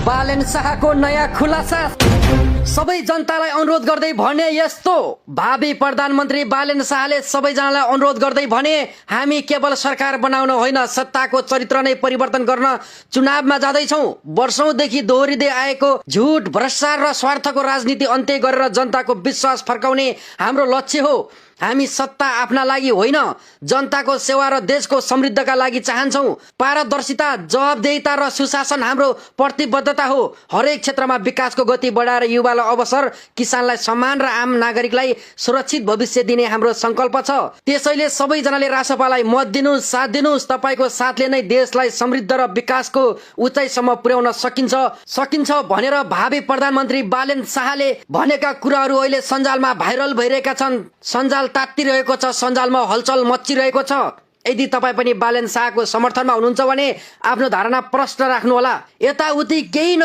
बालेन शाहको नयाँ खुलासा। सबै जनतालाई अनुरोध गर्दै भने यस्तो, भावी प्रधानमन्त्री बालेन शाहले सबैजनालाई अनुरोध गर्दै भने हामी केवल सरकार बनाउन होइन, सत्ताको चरित्र नै परिवर्तन गर्न चुनावमा जाँदैछौँ। वर्षौंदेखि दोहोरिँदै आएको झुट, भ्रष्टाचार र स्वार्थको राजनीति अन्त्य गरेर जनताको विश्वास फर्काउने हाम्रो लक्ष्य हो। हामी सत्ता आफ्ना लागि होइन, जनताको सेवा र देशको समृद्धका लागि चाहन्छौँ। पारदर्शिता, जवाबदेहिता र सुशासन हाम्रो प्रतिबद्धता हो। हरेक क्षेत्रमा विकासको गति बढाएर युवालाई अवसर, किसानलाई सम्मान र आम नागरिकलाई सुरक्षित भविष्य दिने हाम्रो संकल्प छ। त्यसैले सबैजनाले रासपालाई मत दिनुस्, साथ दिनुस्। तपाईको साथले नै देशलाई समृद्ध र विकासको उचाइसम्म पुर्याउन सकिन्छ भनेर भावी प्रधानमन्त्री बालेन शाहले भनेका कुराहरू अहिले सञ्जालमा भाइरल भइरहेका छन्। सञ्जाल तात्तिरहेको छ, सञ्जालमा हलचल मच्चिरहेको छ। यदि तपाईँ पनि बालेन शाहको समर्थनमा हुनुहुन्छ भने आफ्नो धारणा प्रश्न राख्नुहोला। यताउति केही